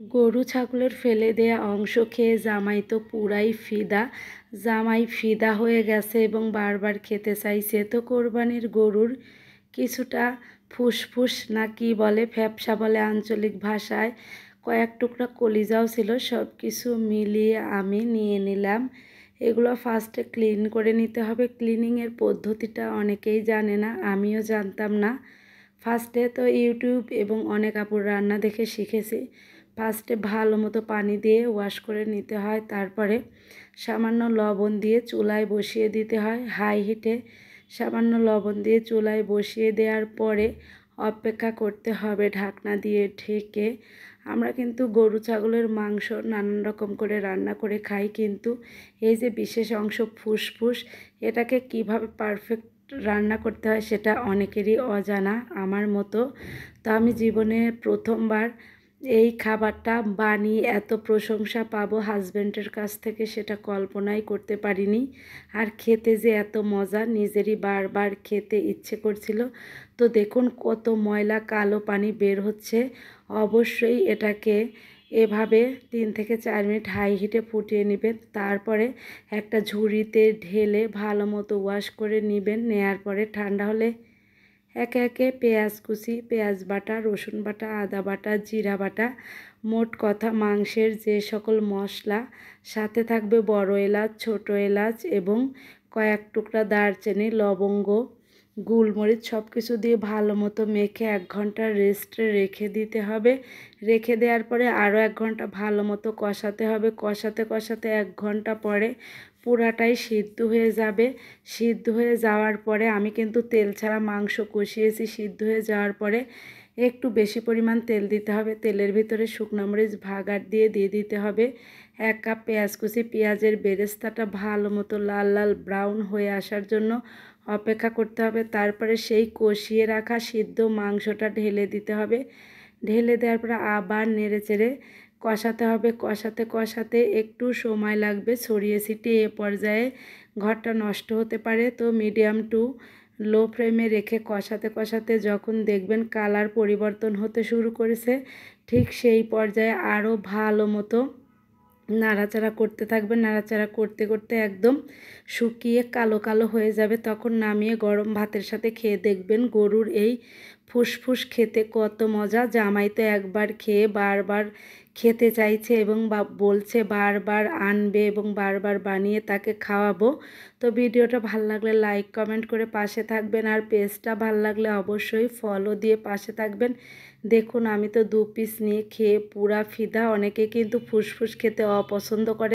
গরু ছাগলের ফেলে দেয়া অংশ খেয়ে জামাই তো পুরাই ফিদা। জামাই ফিদা হয়ে গেছে এবং বারবার খেতে চাইছে। তো কোরবানির গরুর কিছুটা ফুসফুস না কি বলে, ফ্যাপসা বলে আঞ্চলিক ভাষায়, কয়েক টুকরা কলিজাও ছিল। সব কিছু মিলিয়ে আমি নিয়ে নিলাম। এগুলো ফার্স্টে ক্লিন করে নিতে হবে। ক্লিনিংয়ের পদ্ধতিটা অনেকেই জানে না, আমিও জানতাম না। ফার্স্টে তো ইউটিউব এবং অনেক আপুর রান্না দেখে শিখেছি। ফার্স্টে ভালো মতো পানি দিয়ে ওয়াশ করে নিতে হয়, তারপরে সামান্য লবণ দিয়ে চুলায় বসিয়ে দিতে হয় হাই হিটে। সামান্য লবণ দিয়ে চুলায় বসিয়ে দেওয়ার পরে অপেক্ষা করতে হবে ঢাকনা দিয়ে ঢেকে। আমরা কিন্তু গরু ছাগলের মাংস নানান রকম করে রান্না করে খাই, কিন্তু এই যে বিশেষ অংশ ফুসফুস, এটাকে কিভাবে পারফেক্ট রান্না করতে হয় সেটা অনেকেরই অজানা, আমার মতো। তো আমি জীবনে প্রথমবার এই খাবারটা বানিয়ে এত প্রশংসা পাবো হাজব্যান্ডের কাছ থেকে সেটা কল্পনাই করতে পারিনি। আর খেতে যে এত মজা, নিজেরই বারবার খেতে ইচ্ছে করছিল। তো দেখুন কত ময়লা কালো পানি বের হচ্ছে। অবশ্যই এটাকে এভাবে 3 থেকে 4 মিনিট হাই হিটে ফুটিয়ে নেবেন। তারপরে একটা ঝুড়িতে ঢেলে ভালো মতো ওয়াশ করে নেবেন। নেয়ার পরে ঠান্ডা হলে একে একে পেঁয়াজ কুচি, পেঁয়াজ বাটা, রসুন বাটা, আদা বাটা, জিরা বাটা, মোট কথা মাংসের যে সকল মশলা, সাথে থাকবে বড় এলাচ, ছোট এলাচ এবং কয়েক টুকরা দারচিনি, লবঙ্গ, গোলমরিচ, সব কিছু দিয়ে ভালো মতো মেখে 1 ঘন্টা রেস্টে রেখে দিতে হবে। রেখে দেওয়ার পরে আরও 1 ঘন্টা ভালো মতো কষাতে হবে। কষাতে কষাতে 1 ঘন্টা পরে পুরাটাই সিদ্ধ হয়ে যাবে। সিদ্ধ হয়ে যাওয়ার পরে আমি কিন্তু তেল ছাড়া মাংস কষিয়েছি। সিদ্ধ হয়ে যাওয়ার পরে একটু বেশি পরিমাণ তেল দিতে হবে। তেলের ভিতরে শুকনো মরিচ ভাগার দিয়ে দিতে হবে 1 কাপ পেঁয়াজ কুচি। পেঁয়াজের বেরেস্তাটা ভালো মতো লাল লাল ব্রাউন হয়ে আসার জন্য অপেক্ষা করতে হবে। তারপরে সেই কষিয়ে রাখা সিদ্ধ মাংসটা ঢেলে দিতে হবে। ঢেলে দেওয়ার পরে আবার নেড়ে চেড়ে কষাতে হবে। কষাতে কষাতে একটু সময় লাগবে ছড়িয়ে ছিটিয়ে। এ পর্যায়ে ঘরটা নষ্ট হতে পারে। তো মিডিয়াম টু লো ফ্লেমে রেখে কষাতে কষাতে যখন দেখবেন কালার পরিবর্তন হতে শুরু করেছে, ঠিক সেই পর্যায়ে আরও ভালো মতো নাড়াচাড়া করতে থাকবেন। নাড়াচাড়া করতে করতে একদম শুকিয়ে কালো কালো হয়ে যাবে। তখন নামিয়ে গরম ভাতের সাথে খেয়ে দেখবেন গরুর এই ফুসফুস খেতে কত মজা। জামাই তো একবার খেয়ে বারবার খেতে চাইছে এবং বলছে বারবার আনবে এবং বারবার বানিয়ে তাকে খাওয়াবো। তো ভিডিওটা ভালো লাগলে লাইক কমেন্ট করে পাশে থাকবেন, আর পেজটা ভালো লাগলে অবশ্যই ফলো দিয়ে পাশে থাকবেন। দেখুন আমি তো 2 পিস নিয়ে খেয়ে পুরা ফিদা। অনেকে কিন্তু ফুসফুস খেতে অপছন্দ করে।